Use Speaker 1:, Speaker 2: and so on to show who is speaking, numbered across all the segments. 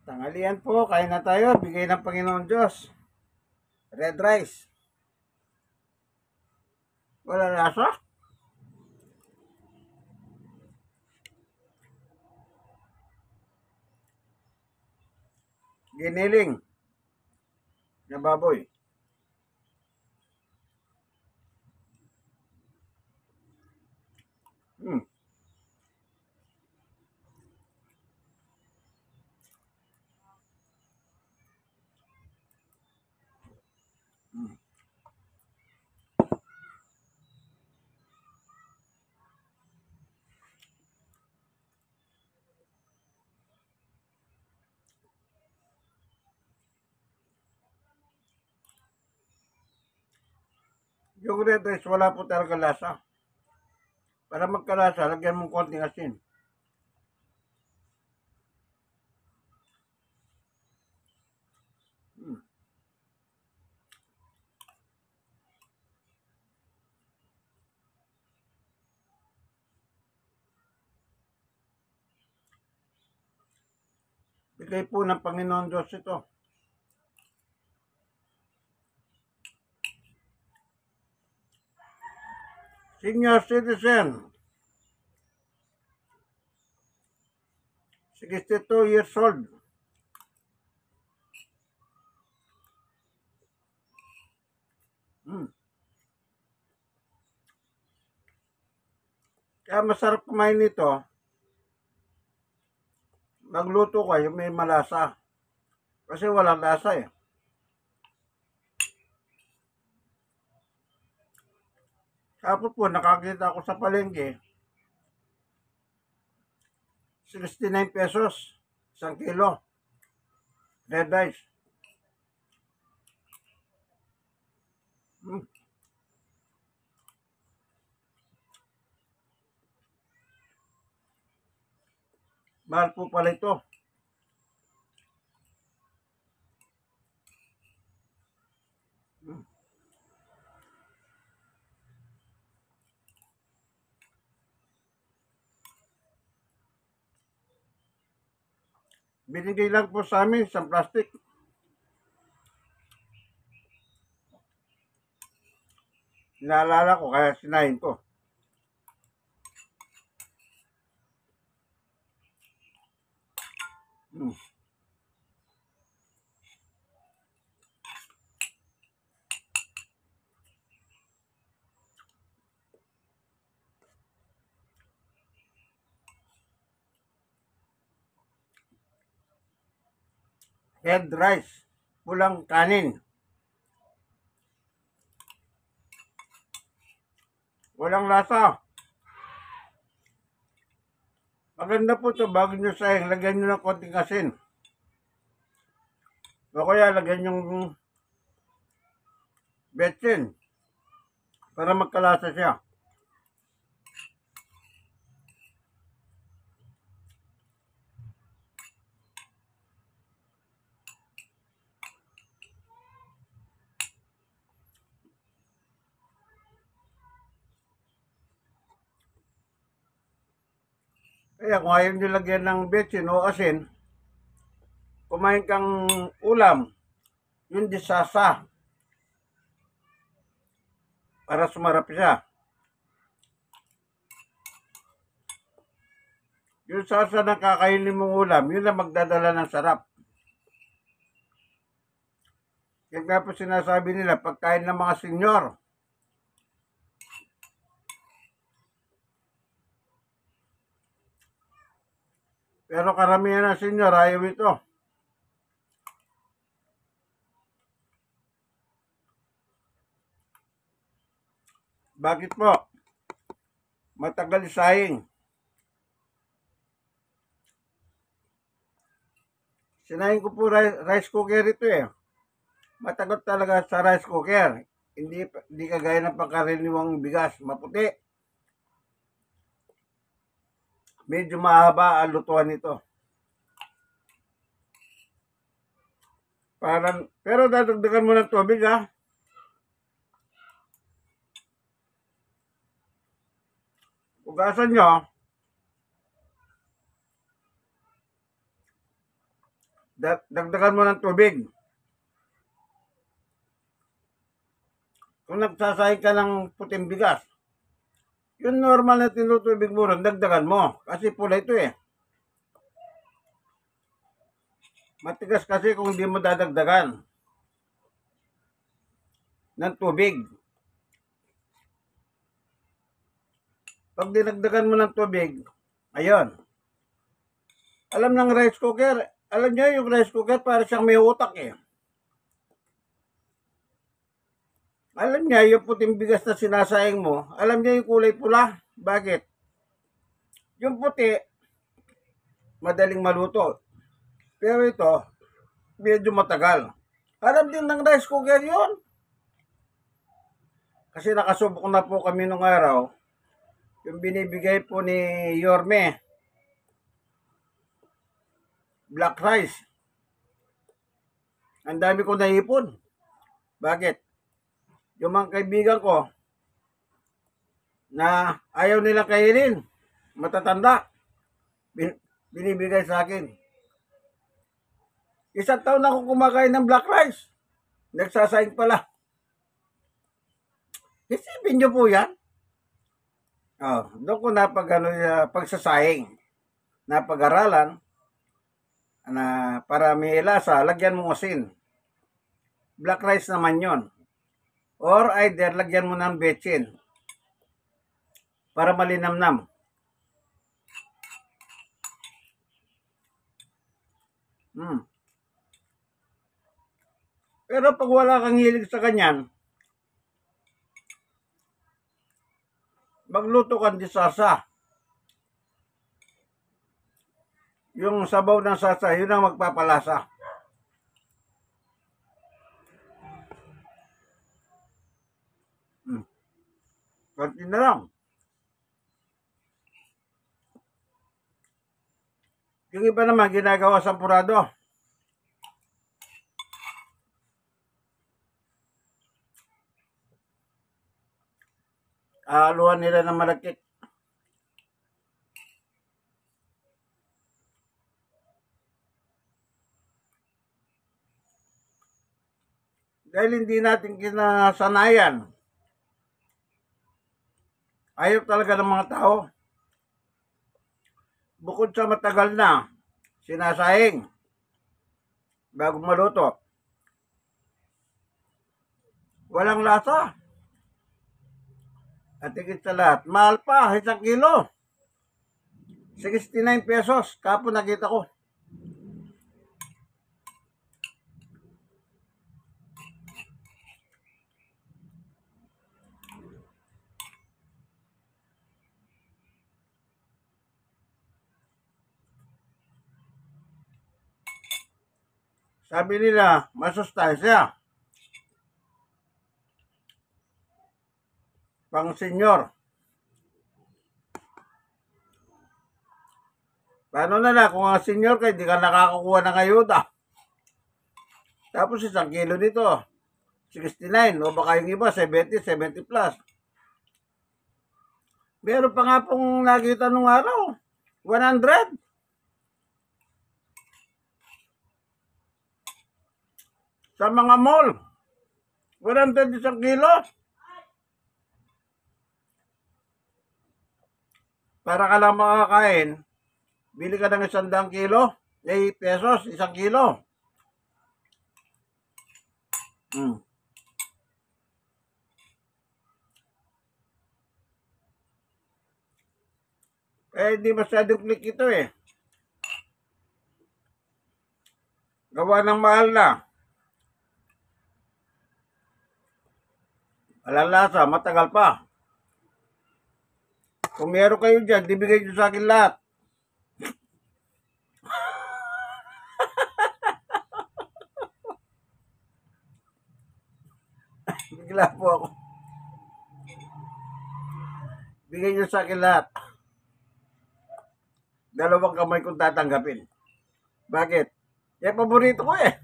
Speaker 1: Tanghalian po, kain na tayo. Bigay ng Panginoon Diyos. Red rice. Wala lasa? Giniling na baboy. Hmm. Hmm. Yung red rice, wala po talaga lasa. Para magkalasa, lagyan mong konting asin. Hmm. Bigay po ng Panginoon Diyos ito. Senior citizen, 62 years old. Hmm. Kaya masarap kumain nito. Magluto kayo, may malasa. Kasi walang lasa eh. Tapos po, nakakita ako sa palengke, 69 pesos, 1 kilo. Red rice. Hmm. Mahal po pala ito. Hmm. Binigay lang po sa amin sa plastic. Naalala ko kaya sinahin ko. Hmm. Red rice. Pulang kanin. Walang lasa. Maganda po ito. Bago nyo sayang, lagyan nyo ng konting asin. O kaya lagyan yung betsin. Para magkalasa siya. Kaya kung ayaw nyo lagyan ng betsin o asin, kumain kang ulam. Yung disasa. Para sumarap siya. Yung sasa na kakainin mong ulam, yun ang magdadala ng sarap. Kaya nga po sinasabi nila, pagkain ng mga senyor. Pero karamihan ng senyor, ayaw ito. Bakit po? Matagal isaing. Sinayin ko po rice cooker ito eh. Matagal talaga sa rice cooker. Hindi kagaya ng pangkaraniwang bigas. Maputi. Medyo mahaba ang lutuan nito. Pero dadagdagan mo ng tubig ha. Ugasan nyo. Dagdagan mo ng tubig. Kung nagsasahig ka ng puting bigas, yung normal na tinutubig mo ron, dagdagan mo. Kasi pula ito eh. Matigas kasi kung hindi mo dadagdagan ng tubig. Pag dinagdagan mo ng tubig, ayun. Alam ng rice cooker, alam niyo yung rice cooker para siyang may utak eh. Alam niya yung puting bigas na sinasayang mo, alam niya yung kulay pula. Bakit? Yung puti, madaling maluto. Pero ito, medyo matagal. Alam din ng rice cooker yun. Kasi nakasubok na po kami nung araw, yung binibigay po ni Yorme, black rice. Ang dami ko naipon. Bakit? Yung mga kaibigan ko na ayaw nila kainin, matatanda, binibigay sa akin. Isang taon na ako kumakain ng black rice. Nagsasaing pala. Isipin nyo po yan. Doon ko pagsasaing, napag-aralan, na para may lasa, lagyan mo asin. Black rice naman yon. Or either, lagyan mo ng betchin para malinamnam. Pero pag wala kang hilig sa kanyan, magluto ka di sarsa. Yung sabaw ng sarsa, yun ang magpapalasa. Kunti na lang. Yung iba naman, ginagawa sa purado. Aluhan nila ng malakit. Dahil hindi natin kinasanayan. Ayaw talaga ng mga tao. Bukod sa matagal na sinasahing bago maluto, walang lasa. At higit sa lahat, mahal pa, 1 kilo. 69 pesos, kapon nakita ko. Sabi nila, masustansya. Pang senyor. Paano na kung ang senyor ka, hindi ka nakakakuha ng ayuda. Tapos 1 kilo nito, 69, o baka yung iba, 70, 70 plus. Meron pa nga pong nakita nung araw, 100. Sa mga mall, 100 1 kilo. Para ka lang makakain, bili ka ng 100 kilo, pesos, 1 kilo. Di masyadong click ito eh. Gawa ng mahal na. Alalasa, matagal pa. Kung meron kayo dyan, dibigay nyo sa akin lahat. Bigla po ako. Bigay nyo sa akin lahat. 2 kamay kong tatanggapin. Bakit? Paborito ko eh.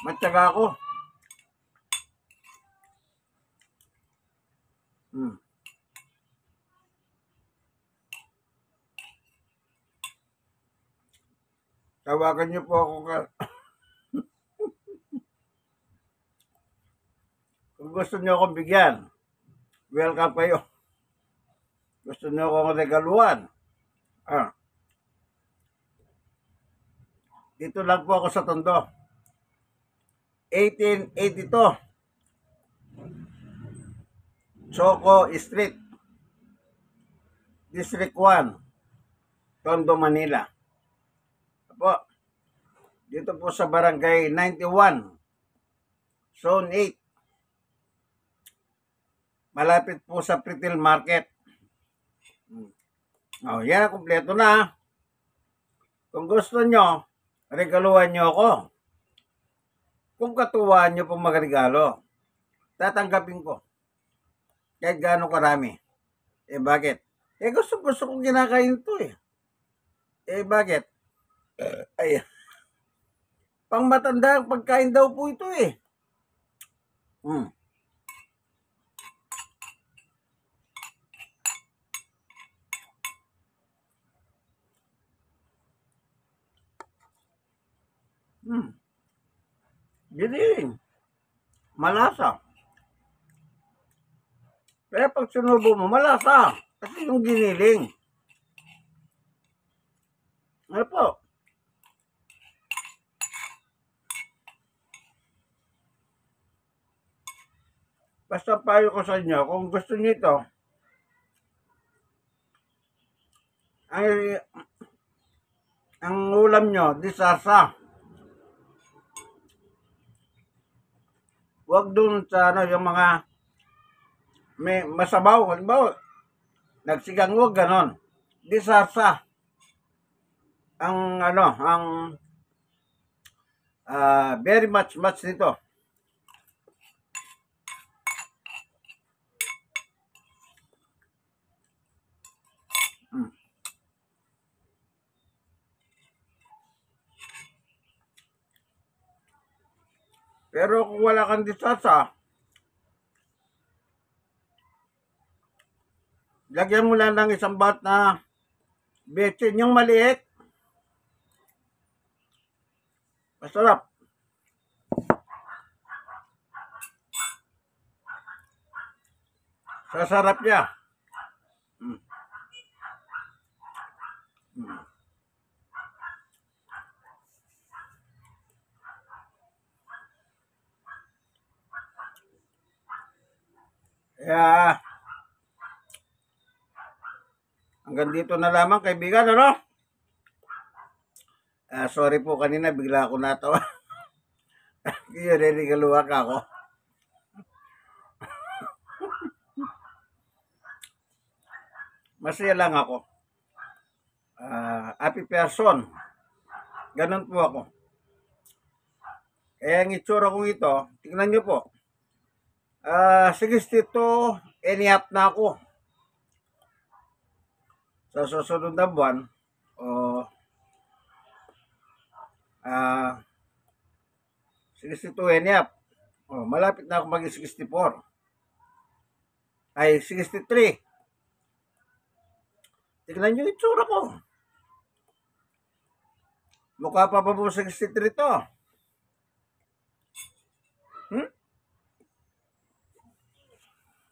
Speaker 1: Matyaga ako. Tawagan niyo po ako kung gusto niyo akong bigyan. Welcome kayo. Gusto niyo akong regaluhan. Ah, dito lang po ako sa Tondo. 1882 Choco Street, District 1, Tondo, Manila. Po, dito po sa Barangay 91, Zone 8. Malapit po sa Pritil Market. Oh, yan, kumpleto na. Kung gusto nyo, regaluhan nyo ako. Kung katuwaan nyo pong magregalo, tatanggapin ko. Kahit gaano karami. Eh, bakit? Eh, gusto kong kinakain ito eh. Eh, bakit? Ay, pang matanda ang pagkain daw po ito eh. Hmm. Giling. Malasa. Kaya pag sinubo mo, malasa. Kasi yung giniling. Ano po? Basta payo ko sa inyo, kung gusto niyo ito, ang ulam nyo, disasa. Huwag dun sa ano, yung mga may masabaw, halimbawa, nagsigang, huwag ganon. Disasa. Ang ano, ang very much nito. Pero kung wala kang disasa, lagyan mo lang ng isang bat na betsin yung maliit. Masarap. Sasarap niya. Kaya, hanggang dito na lamang kaibigan, ano? Sorry po kanina, bigla ako natawa. Kaya narigaluwak ako. Masaya lang ako. Happy person. Ganun po ako. Kaya ang itsura kong ito, tingnan nyo po. 62, eniap na ako. Sa susunod na buwan, o 62 eniap. Malapit na ako maging 64. Ay, 63. Tingnan nyo yung itsura ko. Mukha pa po 63 to.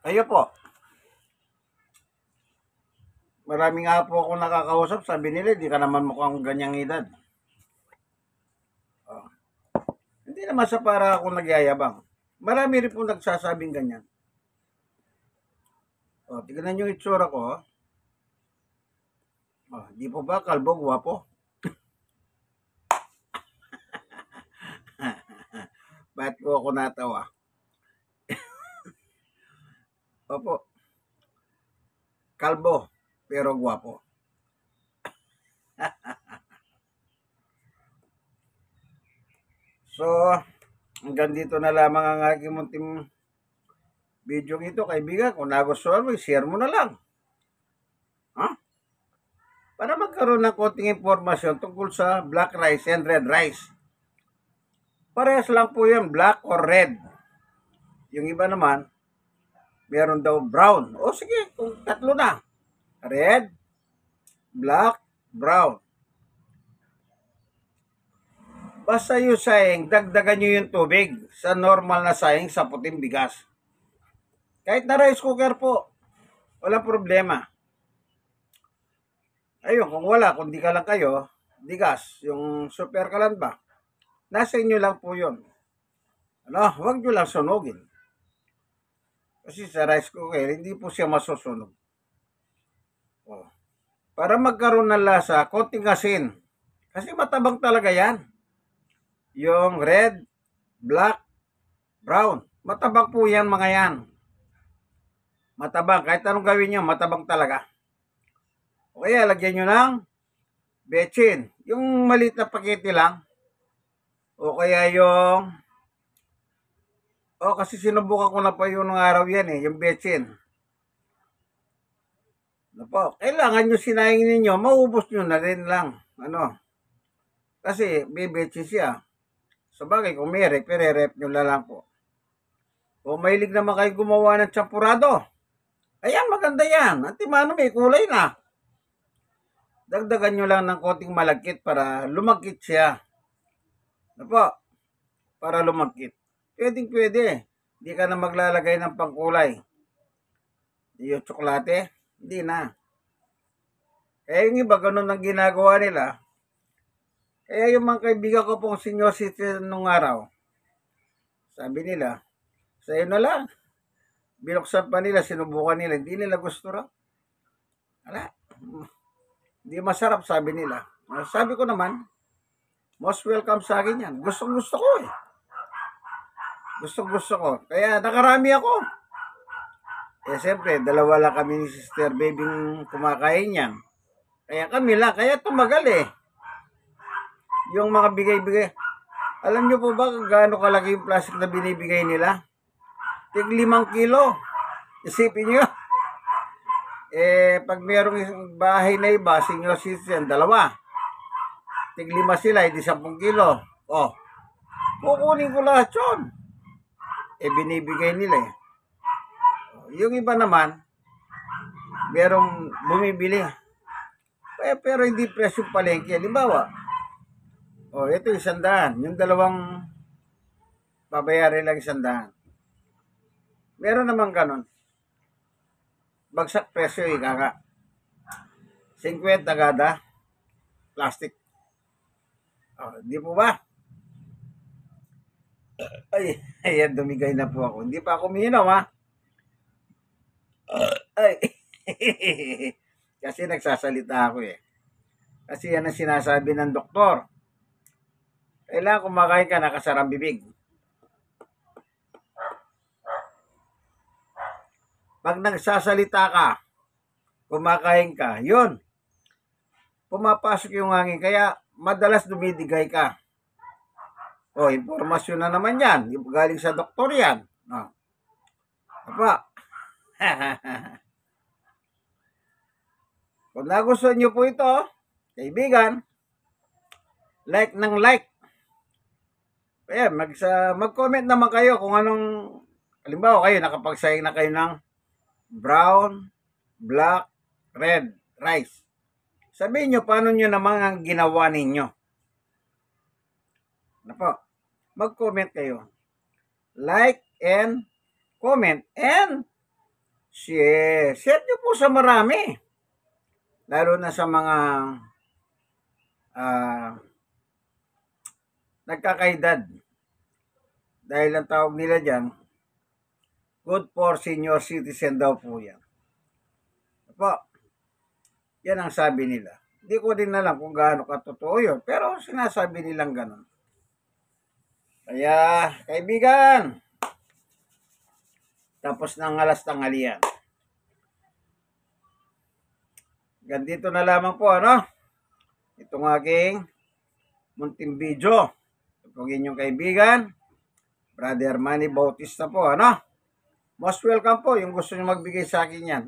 Speaker 1: Kayo po. Maraming nga po ako nakakausap, sabi nila, di ka naman mukhang ganyang edad. Hindi naman sa para ako nagyayabang. Marami rin po nagsasabing ganyan. Tignan nyo yung itsura ko. Di po ba kalbo, guwapo? Bakit po ako natawa? Opo. Kalbo, pero guwapo. So, hanggang dito na lamang ang aking munting video ito, kaibigan. Kung nagustuhan mo, share mo na lang. Para magkaroon ng konting impormasyon tungkol sa black rice and red rice. Parehas lang po yan, black or red. Yung iba naman, meron daw brown. O sige, kung tatlo na. Red, black, brown. Basta yung saying, dagdagan nyo yung tubig sa normal na saying sa puting bigas. Kahit na rice cooker po, wala problema. Ayun, kung wala, kung di ka lang kayo, digas, yung super kalan ba, nasa inyo lang po yun. Ano, huwag nyo lang sunugin. Kasi sa rice cooker, hindi po siya masusunog. Oh. Para magkaroon ng lasa, konting asin. Kasi matabang talaga yan. Yung red, black, brown. Matabang po yan mga yan. Matabang. Kahit anong gawin nyo, matabang talaga. O kaya, lagyan nyo ng bechin. Yung maliit na pakete lang. O kaya yung... O kasi sinubukan ko na pa yung araw yan yung bechin. Ano po, kailangan nyo sinayang ninyo, maubos nyo na rin lang. Ano? Kasi bebechin siya. Sa bagay, kung may rep, rep nyo na lang po. O mahilig naman kayo gumawa ng champurado. Ayan, maganda yan. At timano may kulay na. Dagdagan nyo lang ng konting malagkit para lumagkit siya. Ano po? Para lumagkit. Pwede. Hindi ka na maglalagay ng pangkulay. Yung tsokolate, hindi na. Kaya yung iba, ganun ang ginagawa nila. Kaya yung mga kaibigan ko pong senior citizen nung araw, sabi nila, sa'yo na lang. Binuksan pa nila, sinubukan nila, hindi nila gusto raw. Wala. Hindi masarap, sabi nila. Sabi ko naman, most welcome sa akin yan. Gusto ko Gusto ko. Kaya nakarami ako. Siyempre, dalawa lang kami ni Sister Baby kumakain yan. Kaya kami lang, kaya tumagal Yung mga bigay-bigay. Alam nyo po ba kung gaano kalaki yung plastic na binibigay nila? Tig 5 kilo. Isipin nyo. Pag mayroong bahay na iba, senior citizen, 2. Tig 5 sila, hindi 10 kilo. Kukunin ko lahat yun. Binibigay nila Yung iba naman, merong bumibili. Pero hindi presyo palengke. Halimbawa, ito 100. Yung 2 babayarin lang 100. Meron naman ganon. Bagsak presyo kaka. 50 kada. Plastic. Di po ba? Ayan, dumigay na po ako. Hindi pa ako umiinom, Kasi nagsasalita ako Kasi yan ang sinasabi ng doktor. Kailangan kumakain ka, nakasarang bibig. Pag nagsasalita ka, kumakain ka, yun. Pumapasok yung hangin, kaya madalas dumidigay ka. Impormasyon na naman yan. Galing sa doktor yan. Apa? Kung nagustuhan nyo po ito, kaibigan, like ng like. Kaya mag-comment naman kayo kung anong, halimbawa kayo, nakapagsayang na kayo ng brown, black, red rice. Sabihin nyo, paano nyo naman ang ginawa ninyo? Ano po? Mag-comment kayo. Like and comment and share. Share nyo po sa marami. Lalo na sa mga nagkakaedad. Dahil ang tawag nila dyan, good for senior citizen daw po yan. Apo, yan ang sabi nila. Hindi ko din alam kung gaano katotoo yun. Pero sinasabi nilang ganun. Kaya, kaibigan, tapos ng alas tanghalian. Ganito na lamang po, itong aking munting video. Ito po inyong kaibigan, Brother Manny Bautista po, Most welcome po, yung gusto nyo magbigay sa akin yan.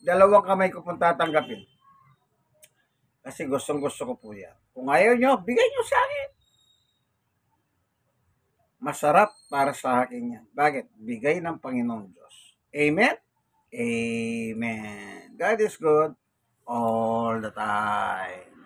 Speaker 1: 2 kamay ko pong tatanggapin. Kasi gustong gusto ko po yan. Kung ayaw nyo, bigay nyo sa akin. Masarap para sa akin yan. Bakit? Bigay ng Panginoong Diyos. Amen? Amen. God is good all the time.